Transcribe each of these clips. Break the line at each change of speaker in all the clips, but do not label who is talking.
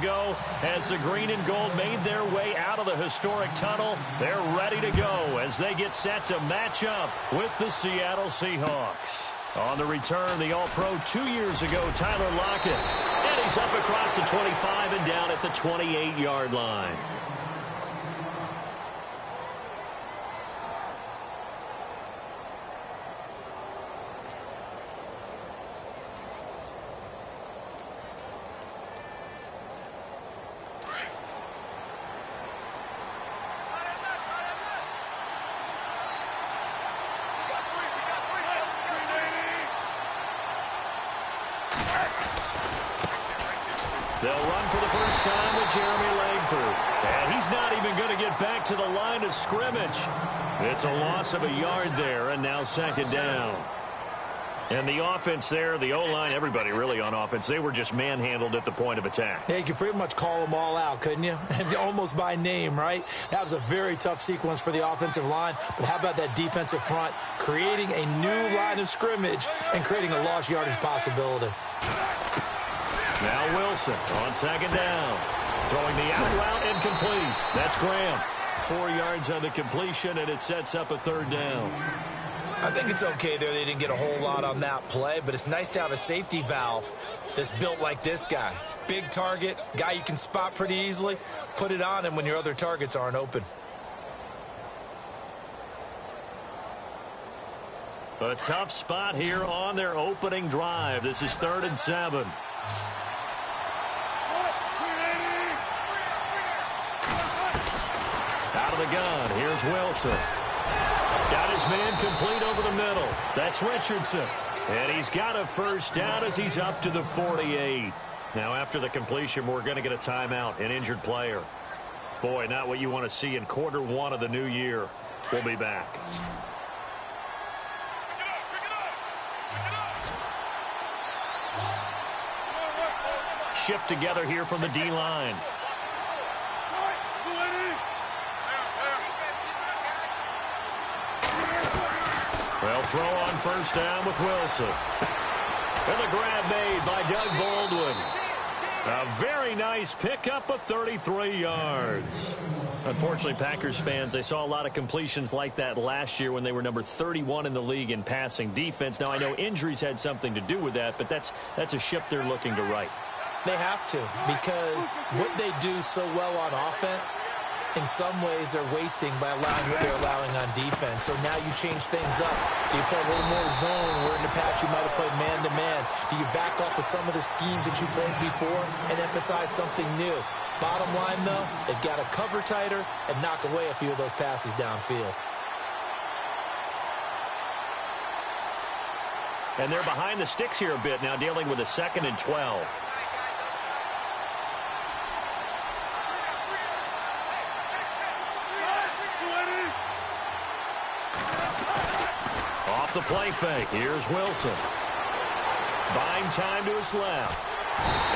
go as the green and gold made their way out of the historic tunnel. They're ready to go as they get set to match up with the Seattle Seahawks. On the return, the All-Pro 2 years ago, Tyler Lockett. And he's up across the 25 and down at the 28-yard line. They'll run for the first time with Jeremy Langford. And he's not even going to get back to the line of scrimmage. It's a loss of a yard there, and now second down. And the offense there, the O-line, everybody really on offense, they were just manhandled at the point of attack.
Yeah, you could pretty much call them all out, couldn't you? Almost by name, right? That was a very tough sequence for the offensive line. But how about that defensive front creating a new line of scrimmage and creating a lost yardage possibility?
Now Wilson on second down. Throwing the out route incomplete. That's Graham. 4 yards on the completion, and it sets up a third down.
I think it's okay there. They didn't get a whole lot on that play, but it's nice to have a safety valve that's built like this guy. Big target, guy you can spot pretty easily. Put it on him when your other targets aren't open.
A tough spot here on their opening drive. This is 3rd and 7. Out of the gun, here's Wilson. Got his man complete over the middle. That's Richardson. And he's got a first down as he's up to the 48. Now after the completion, we're going to get a timeout, an injured player. Boy, not what you want to see in quarter 1 of the new year. We'll be back. Shift together here from the D-line. They'll throw on first down with Wilson. And the grab made by Doug Baldwin. A very nice pickup of 33 yards. Unfortunately, Packers fans, they saw a lot of completions like that last year when they were number 31 in the league in passing defense. Now, I know injuries had something to do with that, but that's a ship they're looking to right.
They have to, because what they do so well on offense, in some ways they're wasting by allowing what they're allowing on defense. So now you change things up. Do you play a little more zone where in the past you might have played man-to-man? Do you back off of some of the schemes that you played before and emphasize something new? Bottom line, though, they've got to cover tighter and knock away a few of those passes downfield.
And they're behind the sticks here a bit now, dealing with a 2nd and 12. The play fake. Here's Wilson. Buying time to his left.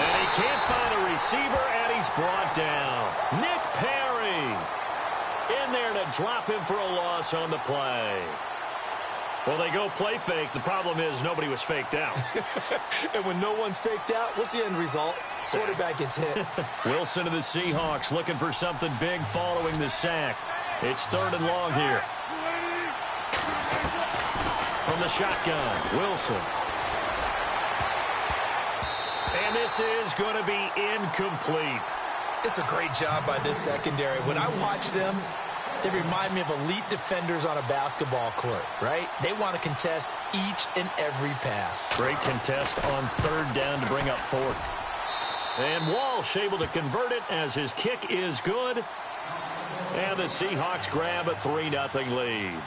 And he can't find a receiver, and he's brought down. Nick Perry in there to drop him for a loss on the play. Well, they go play fake. The problem is nobody was faked out.
And when no one's faked out, what's the end result? Quarterback gets hit.
Wilson to the Seahawks looking for something big following the sack. It's 3rd and long here. From the shotgun, Wilson. And this is going to be incomplete.
It's a great job by this secondary. When I watch them, they remind me of elite defenders on a basketball court, right? They want to contest each and every pass.
Great contest on 3rd down to bring up 4th. And Walsh able to convert it as his kick is good. And the Seahawks grab a 3-0 lead.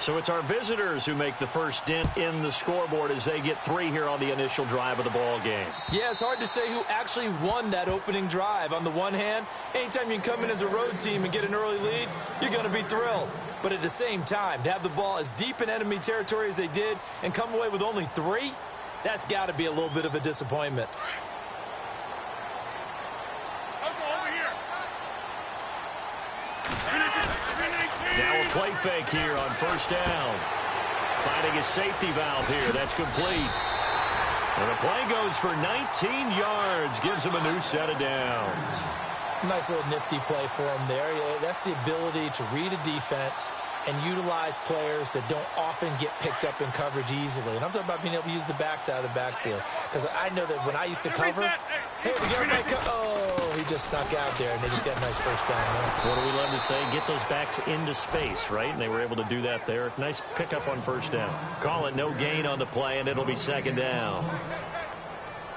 So it's our visitors who make the first dent in the scoreboard as they get 3 here on the initial drive of the ball game.
Yeah, it's hard to say who actually won that opening drive. On the one hand, anytime you can come in as a road team and get an early lead, you're going to be thrilled. But at the same time, to have the ball as deep in enemy territory as they did and come away with only 3, that's got to be a little bit of a disappointment.
Now a play fake here on first down. Finding his safety valve here. That's complete. And the play goes for 19 yards, gives him a new set of downs.
Nice little nifty play for him there. Yeah, that's the ability to read a defense and utilize players that don't often get picked up in coverage easily. And I'm talking about being able to use the backs out of the backfield. Because I know that when I used to cover, hey, we get everybody oh, he just snuck out there, and they just got a nice first down there.
What do we love to say? Get those backs into space, right? And they were able to do that there. Nice pickup on first down. Call it no gain on the play, and it'll be second down.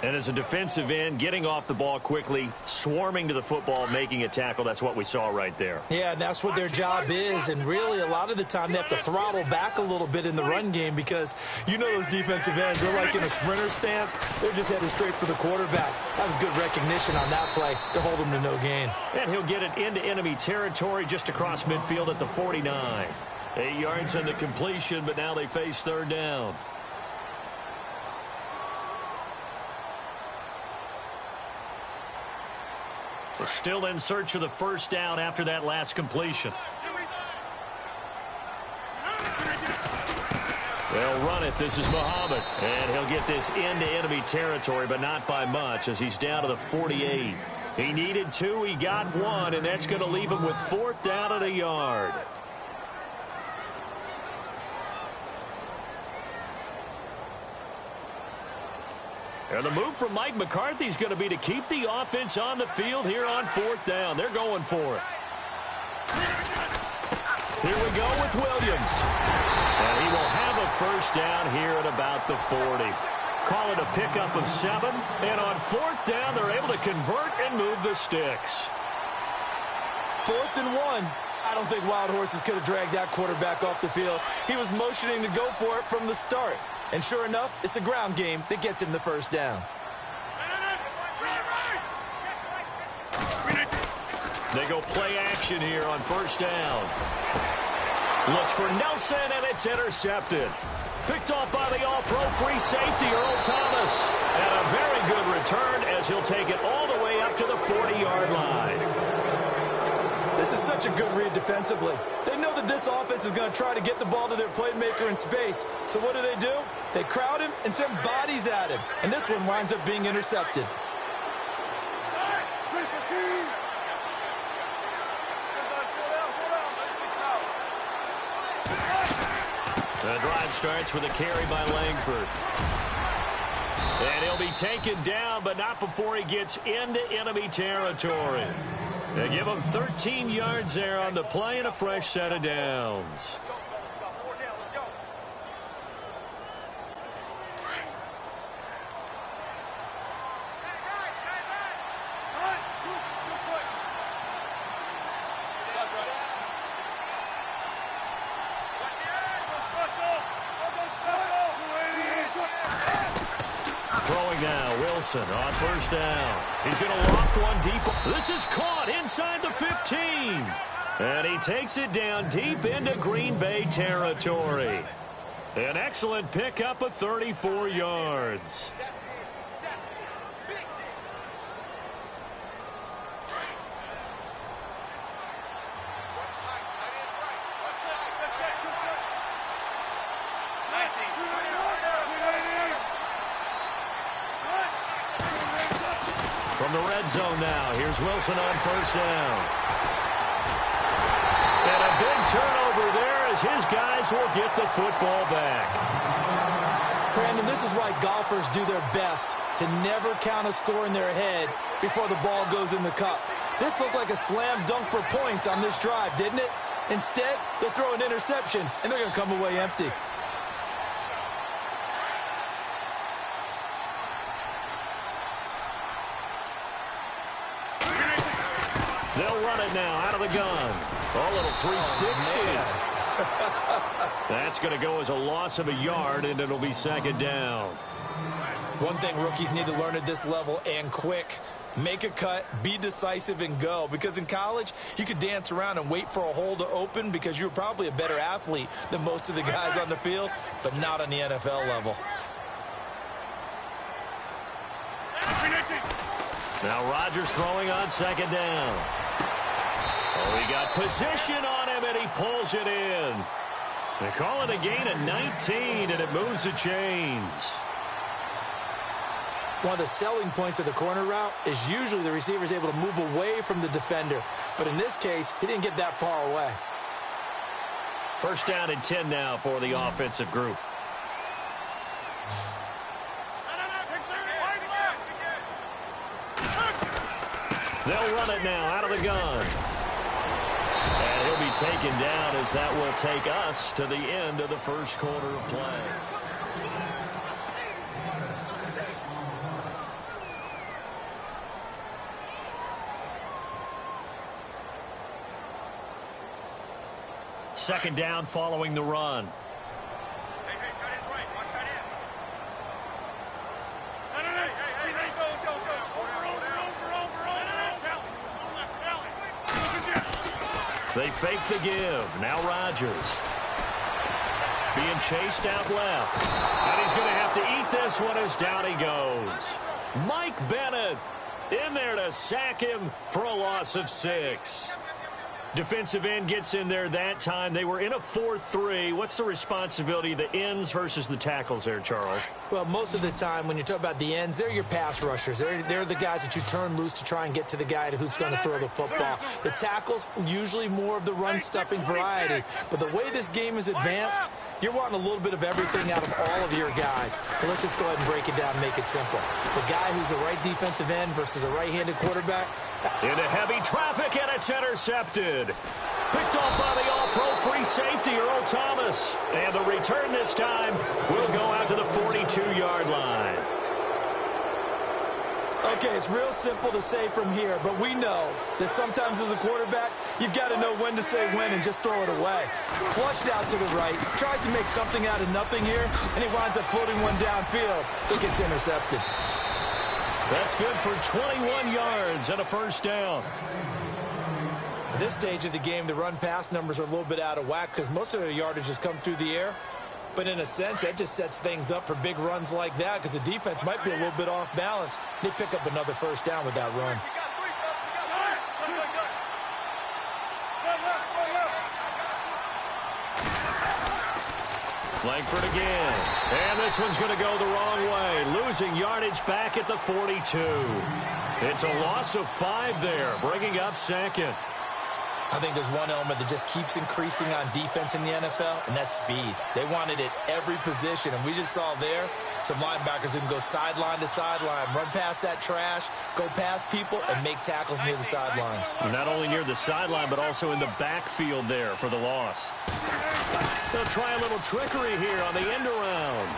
And as a defensive end, getting off the ball quickly, swarming to the football, making a tackle, that's what we saw right there.
Yeah, and that's what their job is. And really, a lot of the time, they have to throttle back a little bit in the run game because you know those defensive ends, they're like in a sprinter stance. They're just headed straight for the quarterback. That was good recognition on that play to hold him to no gain.
And he'll get it into enemy territory just across midfield at the 49. 8 yards on the completion, but now they face third down. We're still in search of the first down after that last completion. They'll run it. This is Muhammad. And he'll get this into enemy territory, but not by much as he's down to the 48. He needed 2. He got 1, and that's going to leave him with fourth down and a yard. And the move from Mike McCarthy is going to be to keep the offense on the field here on fourth down. They're going for it. Here we go with Williams. And he will have a first down here at about the 40. Call it a pickup of 7. And on fourth down, they're able to convert and move the sticks.
4th and 1. I don't think Wild Horses could have dragged that quarterback off the field. He was motioning to go for it from the start. And sure enough, it's the ground game that gets him the first down.
They go play action here on first down. Looks for Nelson, and it's intercepted. Picked off by the all-pro free safety, Earl Thomas. And a very good return as he'll take it all the way up to the 40-yard line.
This is such a good read defensively. They know that this offense is going to try to get the ball to their playmaker in space. So what do? They crowd him and send bodies at him. And this one winds up being intercepted.
The drive starts with a carry by Langford. And he'll be taken down, but not before he gets into enemy territory. They give him 13 yards there on the play and a fresh set of downs. Throwing now, Wilson on first down. He's going to loft one deep. This is caught inside the 15. And he takes it down deep into Green Bay territory. An excellent pickup of 34 yards. From the red zone now, here's Wilson on first down. And a big turnover there as his guys will get the football back.
Brandon, this is why golfers do their best to never count a score in their head before the ball goes in the cup. This looked like a slam dunk for points on this drive, didn't it? Instead, they throw an interception, and they're going to come away empty.
They'll run it now out of the gun. A little 360. That's going to go as a loss of a yard, and it'll be second down.
One thing rookies need to learn at this level, and quick. Make a cut, be decisive, and go. Because in college, you could dance around and wait for a hole to open because you're probably a better athlete than most of the guys on the field, but not on the NFL level.
Now Rodgers throwing on second down. Oh, he got position on him, and he pulls it in. They call it a gain of 19, and it moves the chains.
One of the selling points of the corner route is usually the receiver is able to move away from the defender. But in this case, he didn't get that far away.
First down and 10 now for the offensive group. They'll run it now out of the gun. And he'll be taken down as that will take us to the end of the first quarter of play. Second down following the run. They fake the give. Now Rodgers. Being chased out left. And he's going to have to eat this one as down he goes. Mike Bennett in there to sack him for a loss of 6. Defensive end gets in there that time. They were in a 4-3. What's the responsibility of the ends versus the tackles there, Charles?
Well, most of the time when you talk about the ends, they're your pass rushers. They're the guys that you turn loose to try and get to the guy who's going to throw the football. The tackles, usually more of the run-stuffing variety. But the way this game is advanced, you're wanting a little bit of everything out of all of your guys. But let's just go ahead and break it down and make it simple. The guy who's the right defensive end versus a right-handed quarterback.
Into heavy traffic, and it's intercepted. Picked off by the all-pro free safety, Earl Thomas. And the return this time will go out to the 42-yard line.
Okay, it's real simple to say from here, but we know that sometimes as a quarterback, you've got to know when to say when and just throw it away. Flushed out to the right, tries to make something out of nothing here, and he winds up floating one downfield that gets intercepted.
That's good for 21 yards and a first down.
At this stage of the game, the run-pass numbers are a little bit out of whack because most of their yardage has come through the air. But in a sense, that just sets things up for big runs like that because the defense might be a little bit off balance. They pick up another first down with that run.
Langford again. And this one's going to go the wrong way. Losing yardage back at the 42. It's a loss of 5 there, bringing up second.
I think there's one element that just keeps increasing on defense in the NFL, and that's speed. They want it at every position, and we just saw there some linebackers who can go sideline to sideline, run past that trash, go past people, and make tackles near the sidelines.
Not only near the sideline, but also in the backfield there for the loss. They'll try a little trickery here on the end around.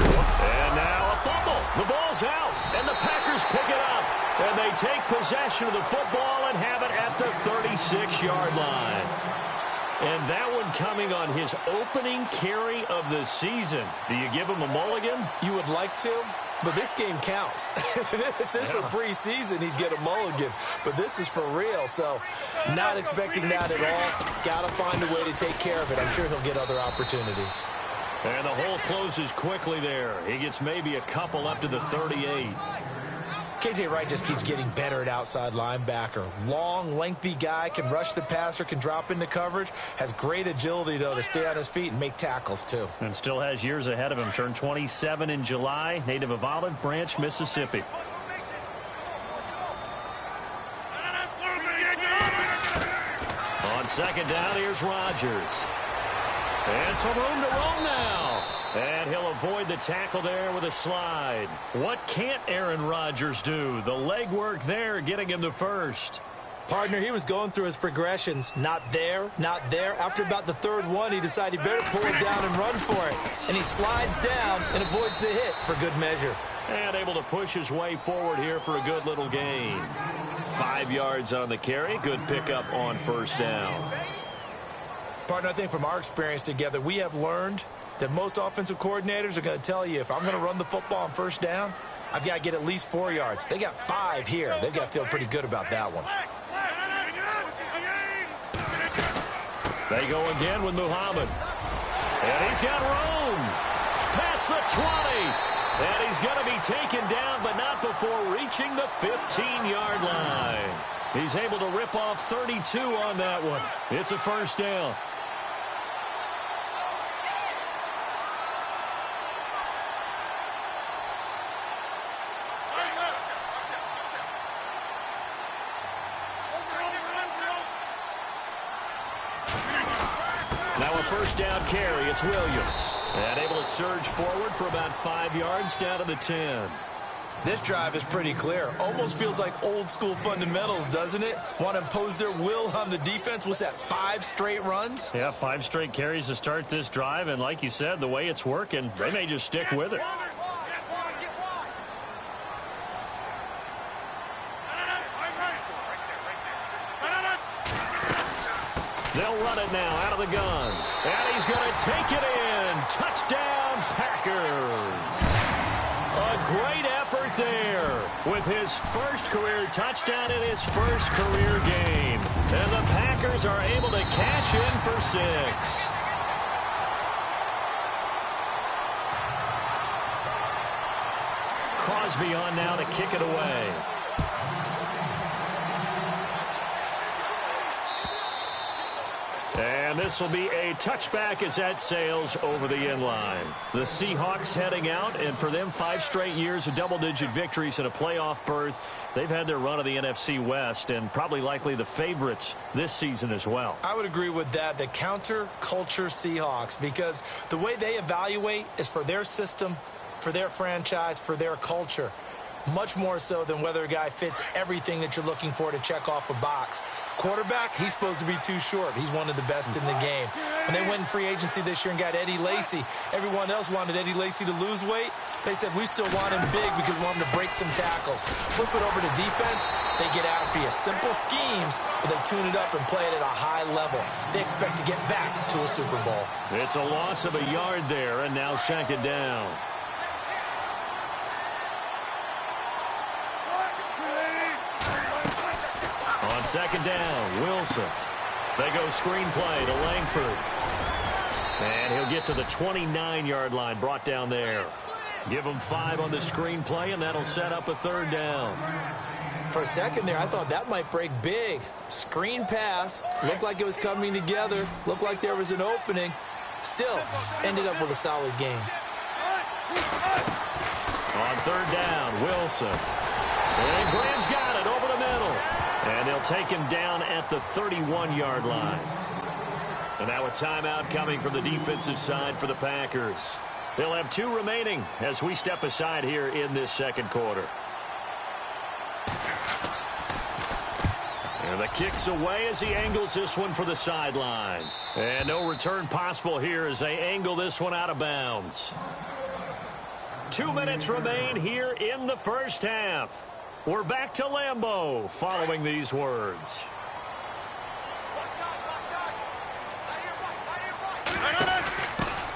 And now a fumble. The ball's out, and the Packers pick it up. And they take possession of the football and have it at the 36-yard line. And that one coming on his opening carry of the season. Do you give him a mulligan?
You would like to, but this game counts. If this were preseason, he'd get a mulligan. But this is for real, so not expecting that at all. Got to find a way to take care of it. I'm sure he'll get other opportunities.
And the hole closes quickly there. He gets maybe a couple up to the 38.
K.J. Wright just keeps getting better at outside linebacker. Long, lengthy guy, can rush the passer, can drop into coverage. Has great agility, though, to stay on his feet and make tackles, too.
And still has years ahead of him. Turned 27 in July. Native of Olive Branch, Mississippi. On second down, here's Rodgers. And some room to roam now. And he'll avoid the tackle there with a slide. What can't Aaron Rodgers do? The legwork there getting him the first.
Partner, he was going through his progressions. Not there, not there. After about the third one, he decided he better pull it down and run for it. And he slides down and avoids the hit for good measure.
And able to push his way forward here for a good little gain. 5 yards on the carry. Good pickup on first down.
Partner, I think from our experience together, we have learned that most offensive coordinators are going to tell you, if I'm going to run the football on first down, I've got to get at least 4 yards. They got 5 here. They've got to feel pretty good about that one.
They go again with Muhammad. And he's got room. Past the 20. And he's going to be taken down, but not before reaching the 15-yard line. He's able to rip off 32 on that one. It's a first down. first down carry. It's Williams. And able to surge forward for about 5 yards down to the 10.
This drive is pretty clear. Almost feels like old school fundamentals, doesn't it? Want to impose their will on the defense. What's that, 5 straight runs?
Yeah, 5 straight carries to start this drive. And like you said, the way it's working, they may just stick with it. They'll run it now out of the gun. And he's going to take it in. Touchdown, Packers. A great effort there with his first career touchdown in his first career game. And the Packers are able to cash in for 6. Crosby on now to kick it away. And this will be a touchback as that sails over the end line. The Seahawks heading out, and for them, 5 straight years of double-digit victories and a playoff berth. They've had their run of the NFC West and likely the favorites this season as well.
I would agree with that. The counter-culture Seahawks, because the way they evaluate is for their system, for their franchise, for their culture. Much more so than whether a guy fits everything that you're looking for to check off a box. Quarterback, he's supposed to be too short. He's one of the best in the game. When they went in free agency this year and got Eddie Lacy, everyone else wanted Eddie Lacy to lose weight. They said, we still want him big because we want him to break some tackles. Flip it over to defense, they get after you. Simple schemes, but they tune it up and play it at a high level. They expect to get back to a Super Bowl.
It's a loss of a yard there, and now second down. On second down, Wilson. They go screenplay to Langford. And he'll get to the 29-yard line, brought down there. Give him 5 on the screenplay, and that'll set up a third down.
For a second there, I thought that might break big. Screen pass. Looked like it was coming together. Looked like there was an opening. Still, ended up with a solid game.
On third down, Wilson. And Graham's got it over the middle. And they'll take him down at the 31-yard line. And now a timeout coming from the defensive side for the Packers. They'll have 2 remaining as we step aside here in this second quarter. And the kick's away as he angles this one for the sideline. And no return possible here as they angle this one out of bounds. 2 minutes remain here in the first half. We're back to Lambeau following these words.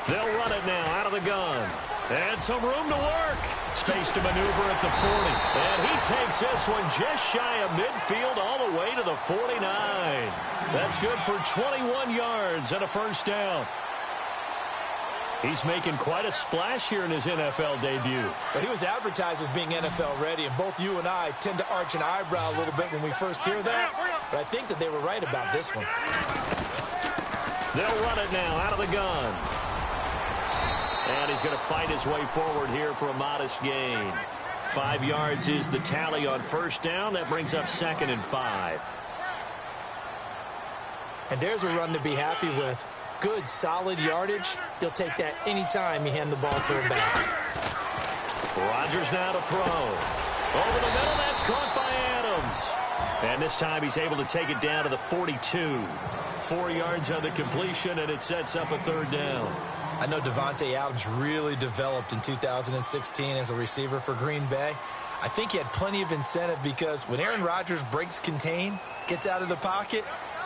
They'll run it now out of the gun. And some room to work. Space to maneuver at the 40. And he takes this one just shy of midfield all the way to the 49. That's good for 21 yards and a first down. He's making quite a splash here in his NFL debut.
Well, he was advertised as being NFL ready, and both you and I tend to arch an eyebrow a little bit when we first hear that. But I think that they were right about this one.
They'll run it now out of the gun. And he's going to fight his way forward here for a modest gain. 5 yards is the tally on first down. That brings up 2nd and 5.
And there's a run to be happy with. Good, solid yardage. He'll take that anytime you hand the ball to him back.
Rodgers now to throw. Over the middle, that's caught by Adams. And this time he's able to take it down to the 42. 4 yards on the completion, and it sets up a third down.
I know Davante Adams really developed in 2016 as a receiver for Green Bay. I think he had plenty of incentive because when Aaron Rodgers breaks contain, gets out of the pocket,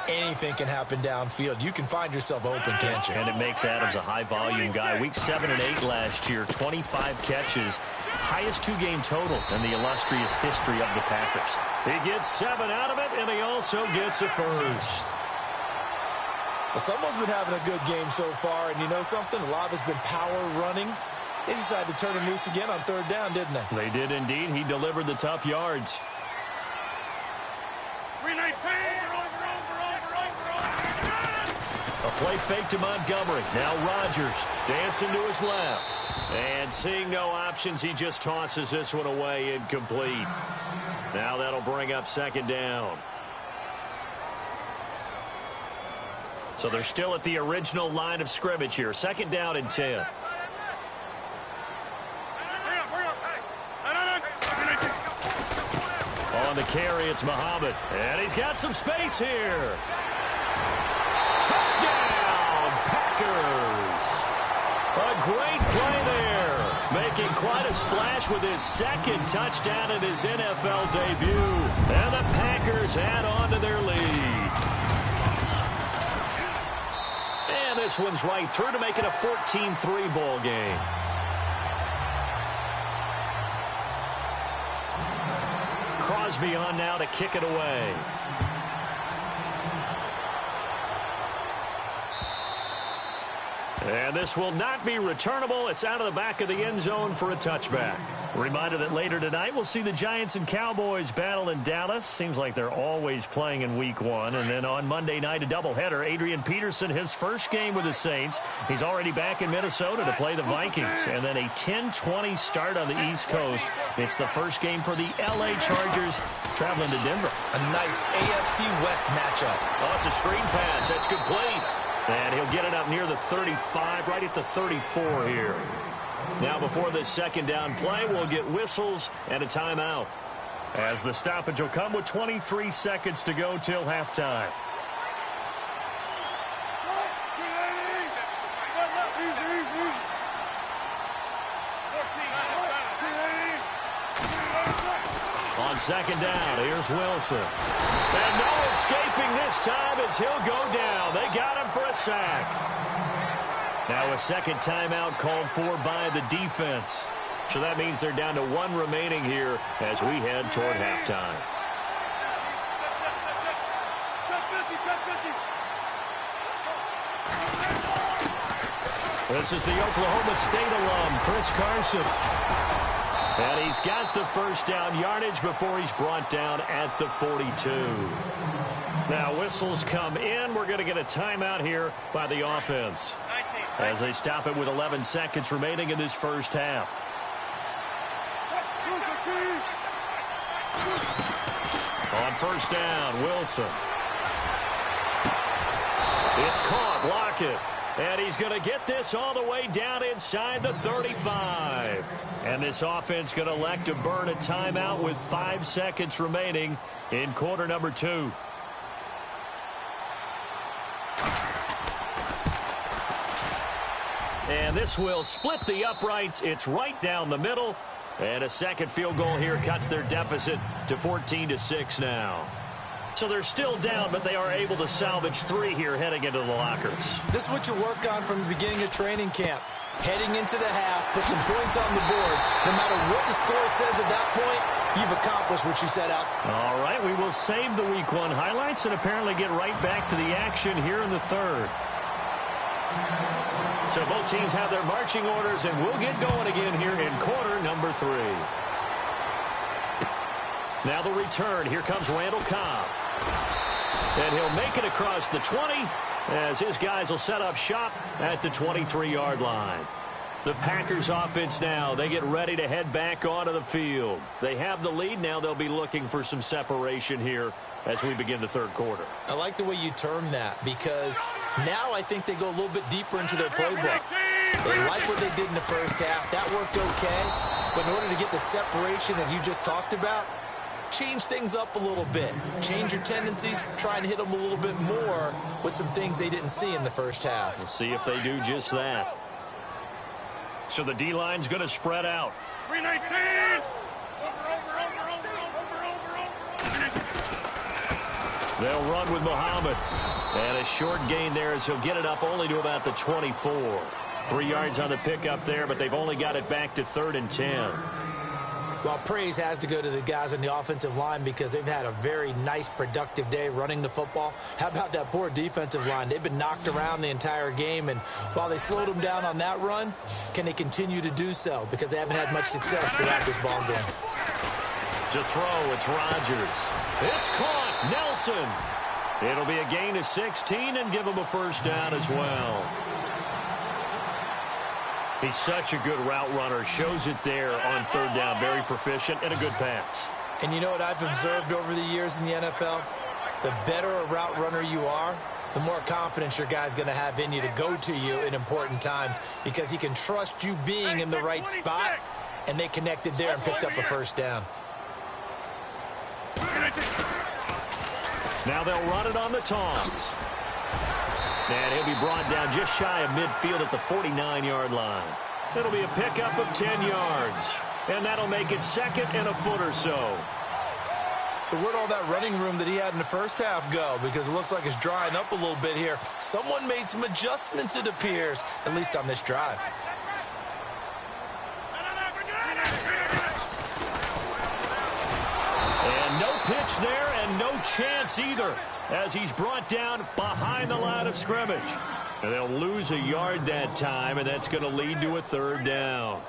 anything can happen downfield. You can find yourself open, can't you?
And it makes Adams a high-volume guy. Week 7 and 8 last year, 25 catches. Highest 2-game total in the illustrious history of the Packers. He gets 7 out of it, and he also gets a first.
Well, someone's been having a good game so far, and you know something? A lot of it's been power running. They decided to turn him loose again on third down, didn't they?
They did indeed. He delivered the tough yards. A play fake to Montgomery. Now Rodgers dancing to his left. And seeing no options, he just tosses this one away incomplete. Now that'll bring up second down. So they're still at the original line of scrimmage here. 2nd down and 10. On the carry, it's Muhammad. And he's got some space here. Touchdown, Packers. A great play there. Making quite a splash with his 2nd touchdown in his NFL debut. And the Packers add on to their lead. And this one's right through to make it a 14-3 ball game. Crosby on now to kick it away. And this will not be returnable. It's out of the back of the end zone for a touchback. Reminder that later tonight we'll see the Giants and Cowboys battle in Dallas. Seems like they're always playing in week 1. And then on Monday night, a doubleheader. Adrian Peterson, his first game with the Saints. He's already back in Minnesota to play the Vikings. And then a 10-20 start on the East Coast. It's the first game for the L.A. Chargers traveling to Denver.
A nice AFC West matchup.
Oh, it's a screen pass. That's complete. And he'll get it up near the 35, right at the 34 here. Now before this 2nd down play, we'll get whistles and a timeout, as the stoppage will come with 23 seconds to go till halftime. On 2nd down, here's Wilson. And no escaping this time as he'll go down. They got him for a sack. Now a 2nd timeout called for by the defense. So that means they're down to 1 remaining here as we head toward halftime. This is the Oklahoma State alum, Chris Carson. And he's got the first down yardage before he's brought down at the 42. Now whistles come in. We're going to get a timeout here by the offense as they stop it with 11 seconds remaining in this first half. On 1st down, Wilson. It's caught. Block it. And he's going to get this all the way down inside the 35. And this offense going to elect to burn a timeout with 5 seconds remaining in quarter number 2. And this will split the uprights. It's right down the middle. And a 2nd field goal here cuts their deficit to 14-6 now. So they're still down, but they are able to salvage 3 here heading into the lockers.
This is what you work on from the beginning of training camp. Heading into the half, put some points on the board. No matter what the score says at that point, you've accomplished what you set out.
All right, we will save the week 1 highlights and apparently get right back to the action here in the 3rd. So both teams have their marching orders, and we'll get going again here in quarter number 3. Now the return. Here comes Randall Cobb. And he'll make it across the 20 as his guys will set up shop at the 23-yard line. The Packers offense now, they get ready to head back onto the field. They have the lead. Now they'll be looking for some separation here as we begin the 3rd quarter.
I like the way you term that, because now I think they go a little bit deeper into their playbook. They like what they did in the first half. That worked okay. But in order to get the separation that you just talked about, change things up a little bit. Change your tendencies. Try and hit them a little bit more with some things they didn't see in the first half.
We'll see if they do just that. So the D-line's going to spread out.
319!
They'll run with Muhammad. And a short gain there as he'll get it up only to about the 24. 3 yards on the pickup there, but they've only got it back to 3rd and 10.
Well, praise has to go to the guys on the offensive line because they've had a very nice, productive day running the football. How about that poor defensive line? They've been knocked around the entire game, and while they slowed them down on that run, can they continue to do so? Because they haven't had much success throughout this ball game.
To throw, it's Rodgers. It's caught. Nelson. It'll be a gain of 16 and give him a first down as well. He's such a good route runner. Shows it there on 3rd down. Very proficient and a good pass.
And you know what I've observed over the years in the NFL? The better a route runner you are, the more confidence your guy's going to have in you to go to you in important times because he can trust you being in the right spot, and they connected there and picked up a first down.
Now they'll run it on the toss. And he'll be brought down just shy of midfield at the 49-yard line. It'll be a pickup of 10 yards. And that'll make it 2nd and a foot or so.
So where'd all that running room that he had in the first half go? Because it looks like it's drying up a little bit here. Someone made some adjustments, it appears, at least on this drive.
And no pitch there and no chance either as he's brought down behind the line of scrimmage. And they'll lose a yard that time, and that's going to lead to a 3rd down.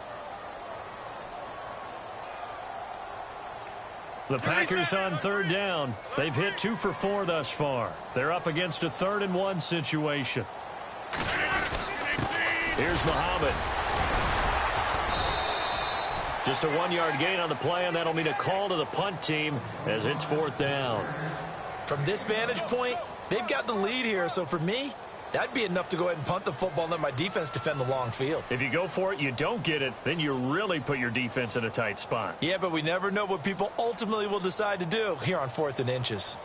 The Packers on 3rd down. They've hit 2 for 4 thus far. They're up against a 3rd and 1 situation. Here's Muhammad. Just a 1-yard gain on the play, and that'll mean a call to the punt team as it's 4th down.
From this vantage point, they've got the lead here, so for me, that'd be enough to go ahead and punt the football and let my defense defend the long field.
If you go for it, you don't get it, then you really put your defense in a tight spot.
Yeah, but we never know what people ultimately will decide to do here on 4th and inches.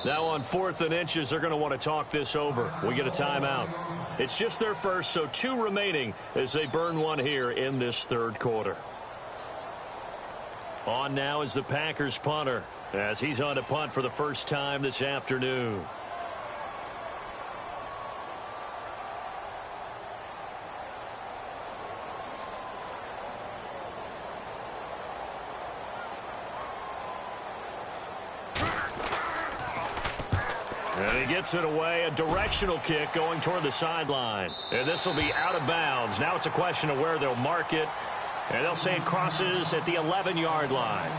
Now on 4th and inches, they're going to want to talk this over. We get a timeout. It's just their first, so 2 remaining as they burn 1 here in this 3rd quarter. On now is the Packers punter as he's on to punt for the first time this afternoon. And he gets it away, a directional kick going toward the sideline. And this will be out of bounds. Now it's a question of where they'll mark it. And they'll say it crosses at the 11-yard line.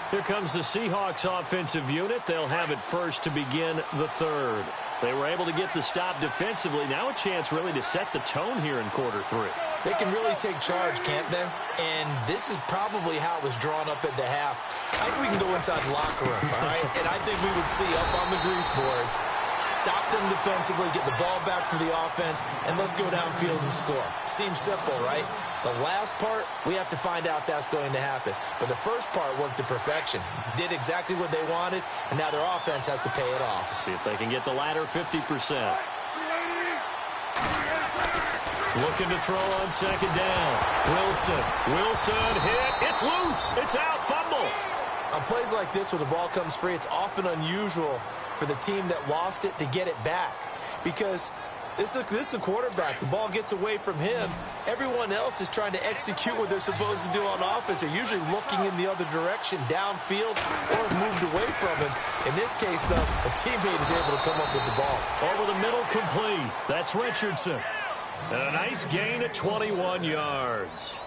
Here comes the Seahawks offensive unit. They'll have it first to begin the 3rd. They were able to get the stop defensively. Now a chance really to set the tone here in quarter 3.
They can really take charge, can't they? And this is probably how it was drawn up at the half. I think we can go inside the locker room, all right? And I think we would see up on the grease boards, stop them defensively, get the ball back for the offense, and let's go downfield and score. Seems simple, right? The last part, we have to find out that's going to happen. But the first part worked to perfection. Did exactly what they wanted, and now their offense has to pay it off.
See if they can get the latter 50%. Looking to throw on 2nd down. Wilson hit. It's loose. It's out. Fumble.
On plays like this where the ball comes free, it's often unusual for the team that lost it to get it back. Because this is the quarterback. The ball gets away from him. Everyone else is trying to execute what they're supposed to do on offense. They're usually looking in the other direction, downfield, or moved away from him. In this case, though, a teammate is able to come up with the ball.
Over the middle, complete. That's Richardson. And a nice gain at 21 yards.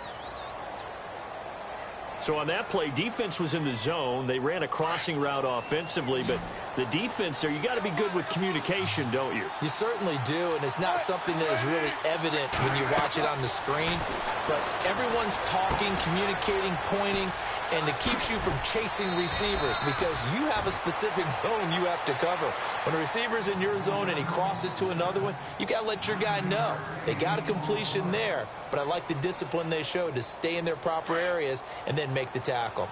So on that play, defense was in the zone. They ran a crossing route offensively, but the defense there, you got to be good with communication, don't you?
You certainly do, and it's not something that is really evident when you watch it on the screen. But everyone's talking, communicating, pointing, and it keeps you from chasing receivers because you have a specific zone you have to cover. When a receiver's in your zone and he crosses to another one, you got to let your guy know. They got a completion there, but I like the discipline they showed to stay in their proper areas and then make the tackle.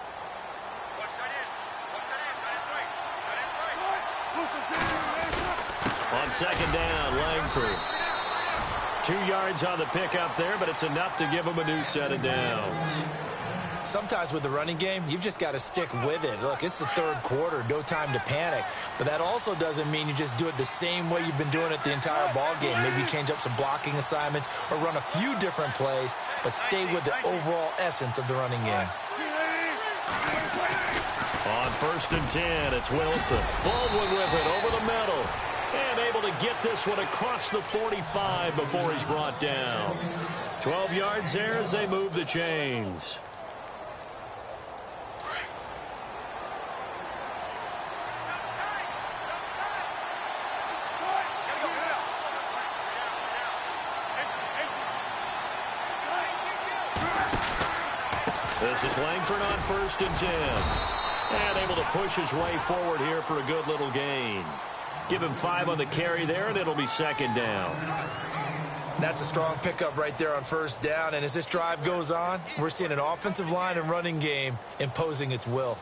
On 2nd down, Langford. 2 yards on the pickup there, but it's enough to give him a new set of downs.
Sometimes with the running game, you've just got to stick with it. Look, it's the 3rd quarter, no time to panic. But that also doesn't mean you just do it the same way you've been doing it the entire ball game. Maybe change up some blocking assignments or run a few different plays, but stay with the overall essence of the running game.
On 1st and 10, it's Wilson. Baldwin with it over the middle. And able to get this one across the 45 before he's brought down. 12 yards there as they move the chains. This is Langford on 1st and 10. And able to push his way forward here for a good little gain. Give him 5 on the carry there, and it'll be 2nd down.
That's a strong pickup right there on 1st down. And as this drive goes on, we're seeing an offensive line and running game imposing its will.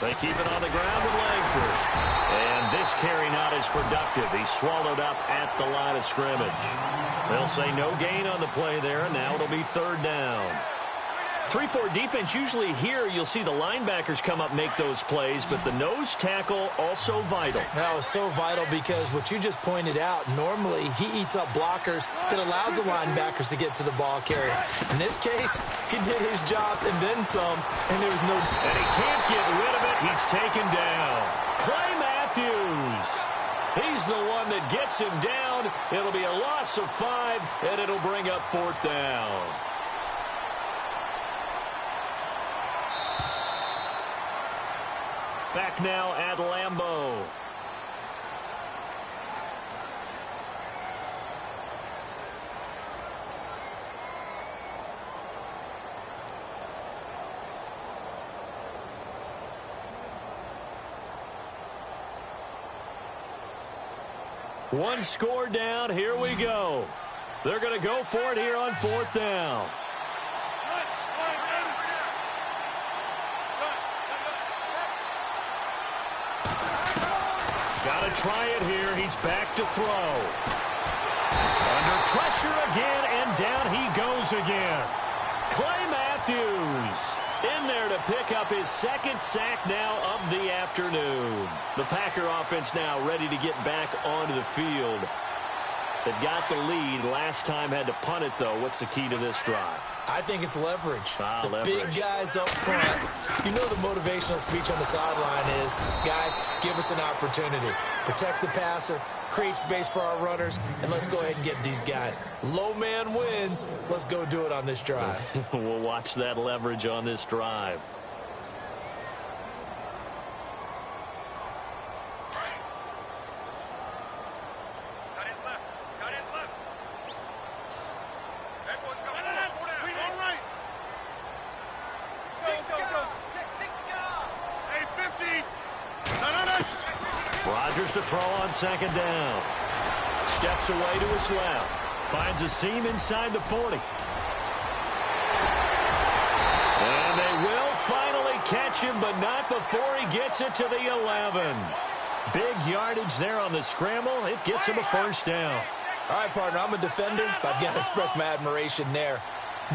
They keep it on the ground with Langford. And this carry not as productive. He's swallowed up at the line of scrimmage. They'll say no gain on the play there, and now it'll be 3rd down. 3-4 defense, usually here you'll see the linebackers come up make those plays, but the nose tackle also vital.
That was so vital because what you just pointed out, normally he eats up blockers that allows the linebackers to get to the ball carrier. In this case, he did his job and then some, and there was no...
And he can't get rid of it. He's taken down. Clay Matthews. He's the one that gets him down. It'll be a loss of 5, and it'll bring up 4th down. Back now at Lambeau. One score down. Here we go. They're going to go for it here on 4th down. Got to try it here. He's back to throw. Under pressure again, and down he goes again. Clay Matthews in there to pick up his 2nd sack now of the afternoon. The Packer offense now ready to get back onto the field. They've got the lead. Last time had to punt it, though. What's the key to this drive?
I think it's leverage. The
leverage.
Big guys up front. You know the motivational speech on the sideline is, guys, give us an opportunity. Protect the passer, create space for our runners, and let's go ahead and get these guys. Low man wins. Let's go do it on this drive.
We'll watch that leverage on this drive. Rodgers to throw on 2nd down. Steps away to his left. Finds a seam inside the 40. And they will finally catch him, but not before he gets it to the 11. Big yardage there on the scramble. It gets him a 1st down.
All right, partner, I'm a defender, but I've got to express my admiration there.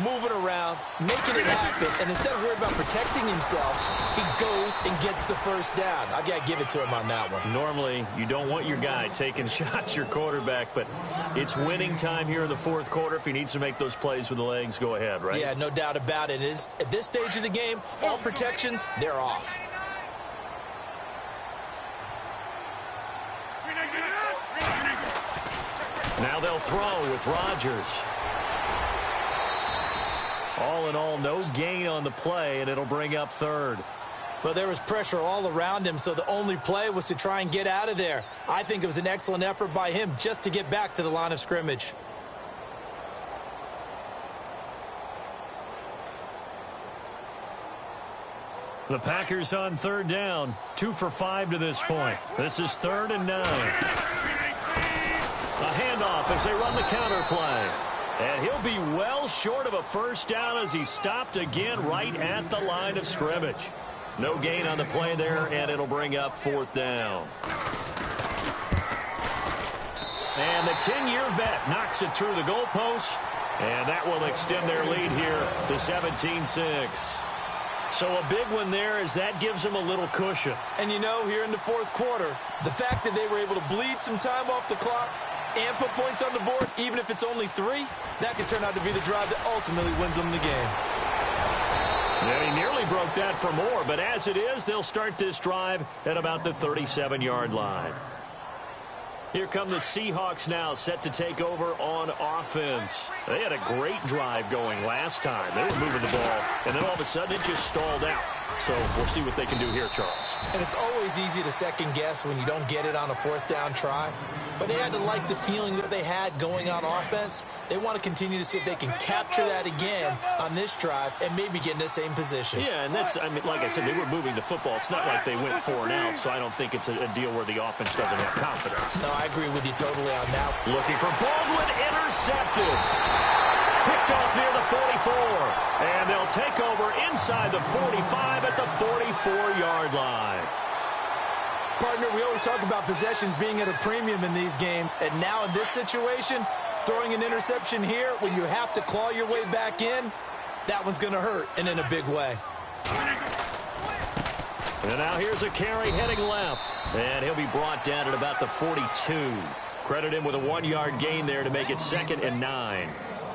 Moving around, making it happen, and instead of worrying about protecting himself, he goes and gets the 1st down. I've got to give it to him on that one.
Normally, you don't want your guy taking shots, your quarterback, but it's winning time here in the 4th quarter. If he needs to make those plays with the legs, go ahead, right?
Yeah, no doubt about it. At this stage of the game, all protections, they're off.
Now they'll throw with Rodgers. All in all, no gain on the play, and it'll bring up 3rd.
Well, there was pressure all around him, so the only play was to try and get out of there. I think it was an excellent effort by him just to get back to the line of scrimmage.
The Packers on 3rd down, 2 for 5 to this point. This is 3rd and 9. A handoff as they run the counter play. And he'll be well short of a 1st down as he's stopped again right at the line of scrimmage. No gain on the play there, and it'll bring up 4th down. And the 10-year vet knocks it through the goalpost. And that will extend their lead here to 17-6. So a big one there as that gives them a little cushion.
And you know, here in the fourth quarter, the fact that they were able to bleed some time off the clock and put points on the board, even if it's only 3, that could turn out to be the drive that ultimately wins them the game.
And he nearly broke that for more, but as it is, they'll start this drive at about the 37-yard line. Here come the Seahawks now, set to take over on offense. They had a great drive going last time. They were moving the ball, and then all of a sudden it just stalled out. So we'll see what they can do here, Charles.
And it's always easy to second-guess when you don't get it on a fourth-down try. But they had to like the feeling that they had going on offense. They want to continue to see if they can capture that again on this drive and maybe get in the same position.
Yeah, and that's, I mean, like I said, they were moving the football. It's not like they went 4 and out, so I don't think it's a deal where the offense doesn't have confidence.
No, I agree with you totally on that.
Looking for Baldwin, intercepted. Picked off near the 44, and they'll take over inside the 45 at the 44-yard line.
Partner, we always talk about possessions being at a premium in these games, and now in this situation, throwing an interception here when you have to claw your way back in, that one's going to hurt, and in a big way.
And now here's a carry heading left, and he'll be brought down at about the 42. Credit him with a 1-yard gain there to make it 2nd and 9.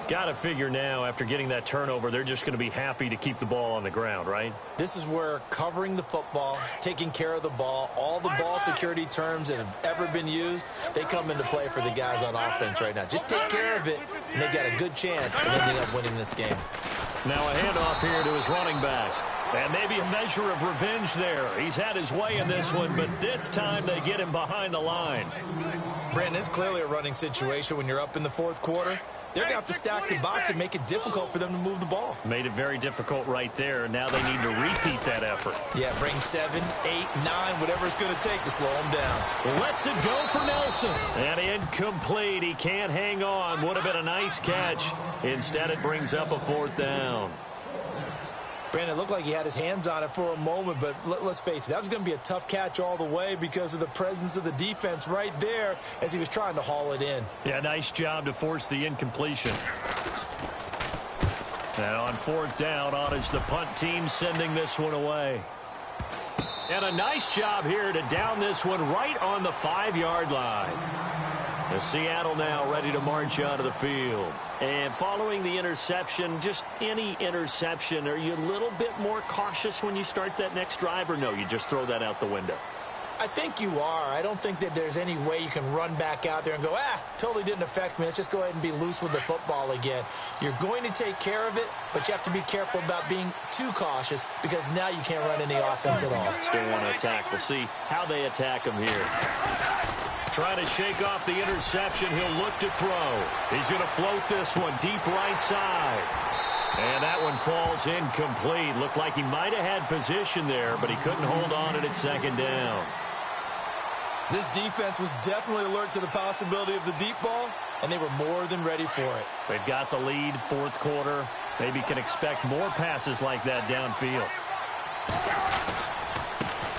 Got to figure now, after getting that turnover, they're just going to be happy to keep the ball on the ground, right?
This is where covering the football, taking care of the ball, all the ball security terms that have ever been used, they come into play for the guys on offense right now. Just take care of it, and they've got a good chance of ending up winning this game.
Now a handoff here to his running back. And maybe a measure of revenge there. He's had his way in this one, but this time they get him behind the line.
Brandon, it's clearly a running situation when you're up in the fourth quarter. They're going to have to stack the box and make it difficult for them to move the ball.
Made it very difficult right there. Now they need to repeat that effort.
Yeah, bring 7, 8, 9, whatever it's going to take to slow them down.
Lets it go for Nelson. And incomplete. He can't hang on. Would have been a nice catch. Instead, it brings up a 4th down.
Brandon, it looked like he had his hands on it for a moment, but let's face it, that was going to be a tough catch all the way because of the presence of the defense right there as he was trying to haul it in.
Yeah, nice job to force the incompletion. And on 4th down, on is the punt team sending this one away. And a nice job here to down this one right on the 5-yard line. And Seattle now ready to march onto the field. And following the interception, just any interception, are you a little bit more cautious when you start that next drive, or no, you just throw that out the window?
I think you are. I don't think that there's any way you can run back out there and go, totally didn't affect me. Let's just go ahead and be loose with the football again. You're going to take care of it, but you have to be careful about being too cautious because now you can't run any offense at all.
Still want to attack. We'll see how they attack him here. Trying to shake off the interception. He'll look to throw. He's going to float this one deep right side. And that one falls incomplete. Looked like he might have had position there, but he couldn't hold on it at 2nd down.
This defense was definitely alert to the possibility of the deep ball, and they were more than ready for it.
They've got the lead, 4th quarter. Maybe can expect more passes like that downfield.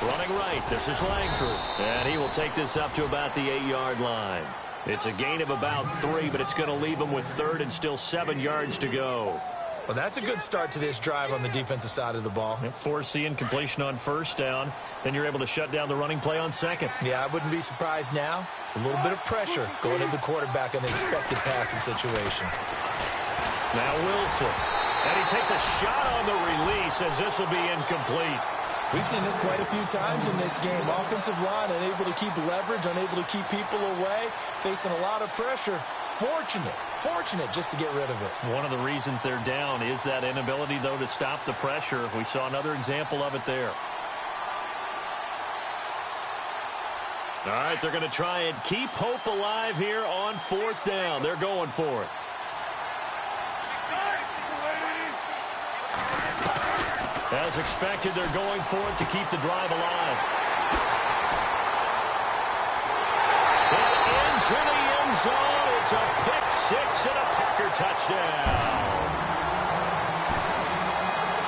Running right, this is Langford. And he will take this up to about the 8-yard line. It's a gain of about 3, but it's going to leave him with 3rd and still 7 yards to go.
Well, that's a good start to this drive on the defensive side of the ball.
Force the incompletion on 1st down. Then you're able to shut down the running play on 2nd.
Yeah, I wouldn't be surprised now. A little bit of pressure going into the quarterback in the expected passing situation.
Now Wilson. And he takes a shot on the release as this will be incomplete.
We've seen this quite a few times in this game. Offensive line unable to keep leverage, unable to keep people away, facing a lot of pressure. Fortunate just to get rid of it.
One of the reasons they're down is that inability, though, to stop the pressure. We saw another example of it there. All right, they're going to try and keep hope alive here on 4th down. They're going for it. As expected, they're going for it to keep the drive alive. And into the end zone. It's a pick-6 and a Packer touchdown.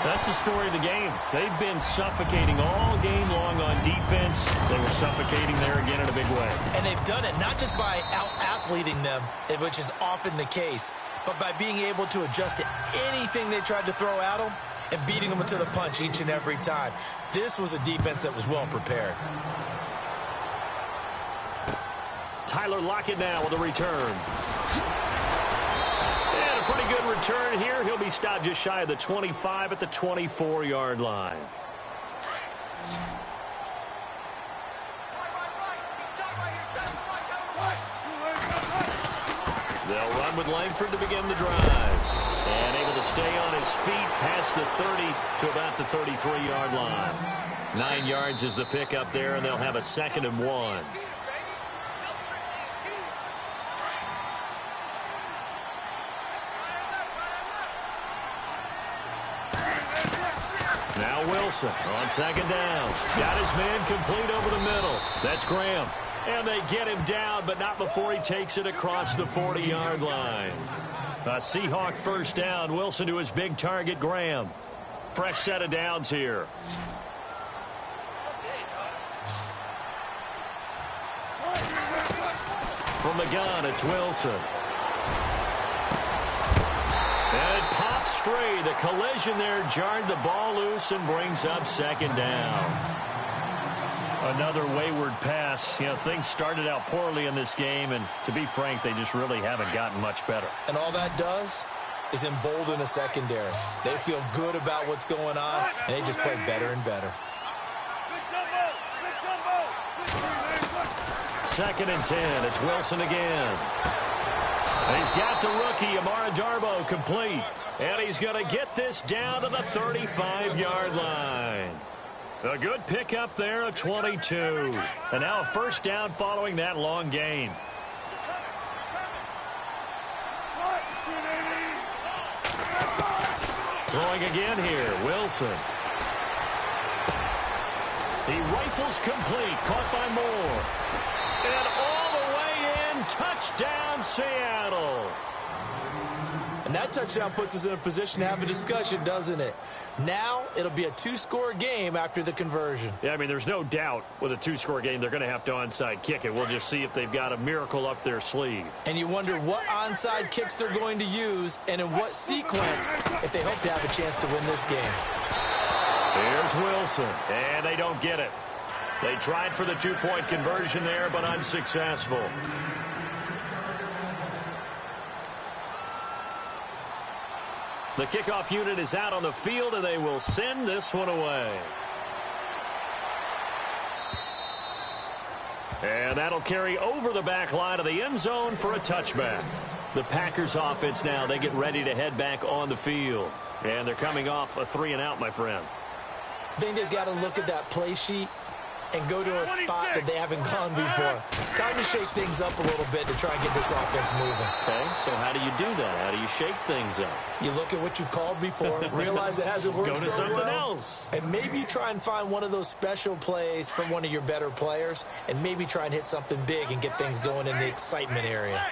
That's the story of the game. They've been suffocating all game long on defense. They were suffocating there again in a big way.
And they've done it not just by out-athleting them, which is often the case, but by being able to adjust to anything they tried to throw at them and beating them to the punch each and every time. This was a defense that was well prepared.
Tyler Lockett now with a return. And a pretty good return here. He'll be stopped just shy of the 25 at the 24-yard line. They'll run with Langford to begin the drive. And able to stay on his feet past the 30 to about the 33-yard line. 9 yards is the pickup there, and they'll have a 2nd and 1. Now Wilson on 2nd down. Got his man complete over the middle. That's Graham. And they get him down, but not before he takes it across the 40-yard line. A Seahawk 1st down. Wilson to his big target, Graham. Fresh set of downs here. From the gun, it's Wilson. And it pops free. The collision there jarred the ball loose and brings up 2nd down. Another wayward pass. You know, things started out poorly in this game, and to be frank, they just really haven't gotten much better.
And all that does is embolden a secondary. They feel good about what's going on, and they just play better and better.
2nd and 10. It's Wilson again. And he's got the rookie, Amara Darboh, complete. And he's going to get this down to the 35-yard line. A good pickup there, a 22. And now a 1st down following that long gain. Throwing again here, Wilson. He rifles complete, caught by Moore. And all the way in, touchdown Seattle.
And that touchdown puts us in a position to have a discussion, doesn't it? Now it'll be a 2-score game after the conversion.
Yeah, I mean, there's no doubt with a 2-score game they're going to have to onside kick it. We'll just see if they've got a miracle up their sleeve.
And you wonder what onside kicks they're going to use and in what sequence if they hope to have a chance to win this game.
Here's Wilson, and they don't get it. They tried for the 2-point conversion there, but unsuccessful. The kickoff unit is out on the field, and they will send this one away. And that'll carry over the back line of the end zone for a touchback. The Packers offense now, they get ready to head back on the field. And they're coming off a 3-and-out, my friend.
I think they've got to look at that play sheet and go to a spot that they haven't gone before. Time to shake things up a little bit to try and get this offense moving.
Okay, so how do you do that? How do you shake things up?
You look at what you've called before, realize it hasn't worked
so well. Go to something else.
And maybe you try and find one of those special plays from one of your better players, and maybe try and hit something big and get things going in the excitement area.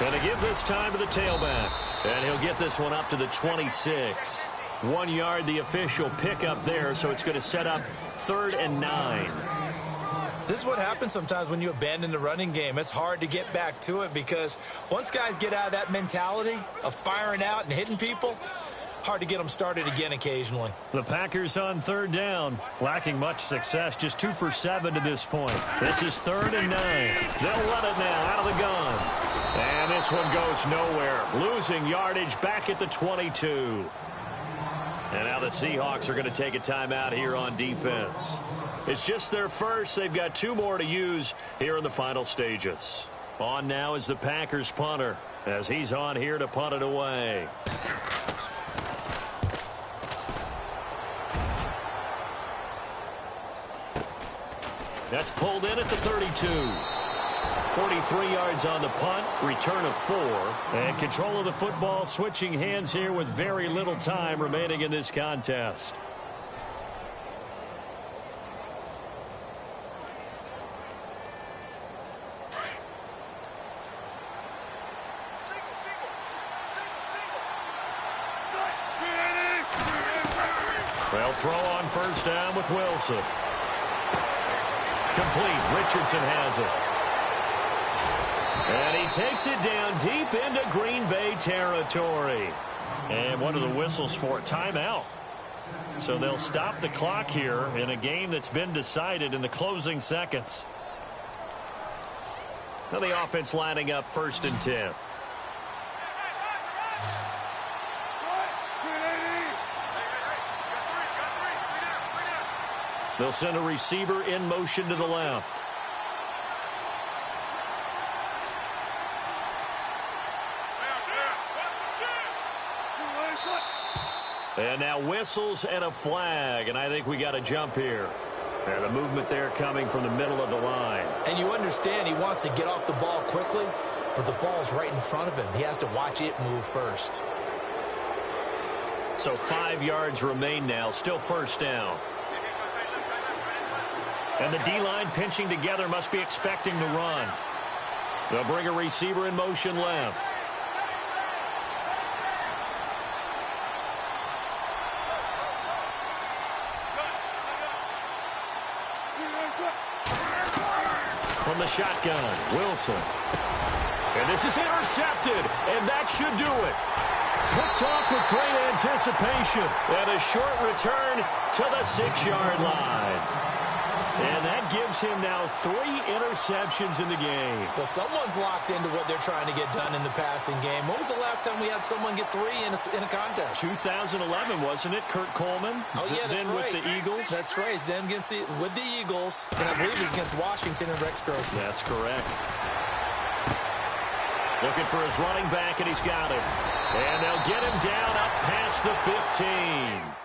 Going to give this time to the tailback. And he'll get this one up to the 26. 1 yard, the official pickup there, so it's going to set up 3rd and 9.
This is what happens sometimes when you abandon the running game. It's hard to get back to it because once guys get out of that mentality of firing out and hitting people, hard to get them started again occasionally.
The Packers on 3rd down, lacking much success, just 2 for 7 to this point. This is 3rd and 9. They'll run it now out of the gun. And this one goes nowhere, losing yardage back at the 22. And now the Seahawks are going to take a timeout here on defense. It's just their first. They've got 2 more to use here in the final stages. On now is the Packers punter as he's on here to punt it away. That's pulled in at the 32. 43 yards on the punt, return of 4. And control of the football switching hands here with very little time remaining in this contest. They'll throw on 1st down with Wilson. Complete. Richardson has it. And he takes it down deep into Green Bay territory. And one of the whistles for a timeout. So they'll stop the clock here in a game that's been decided in the closing seconds. Now the offense lining up 1st and 10. They'll send a receiver in motion to the left. And now whistles and a flag, and I think we got a jump here. And the movement there coming from the middle of the line.
And you understand he wants to get off the ball quickly, but the ball's right in front of him. He has to watch it move first.
So 5 yards remain now, still 1st down. And the D-line pinching together must be expecting the run. They'll bring a receiver in motion left. From the shotgun, Wilson. And this is intercepted, and that should do it. Picked off with great anticipation, and a short return to the 6-yard line. And that gives him now 3 interceptions in the game.
Well, someone's locked into what they're trying to get done in the passing game. When was the last time we had someone get 3 in a contest?
2011, wasn't it, Kurt Coleman?
Oh, yeah, that's
then
right.
With the Eagles?
That's right. It's them with the Eagles. And I believe it's against Washington and Rex Grossman.
That's correct. Looking for his running back, and he's got him. And they'll get him down up past the 15.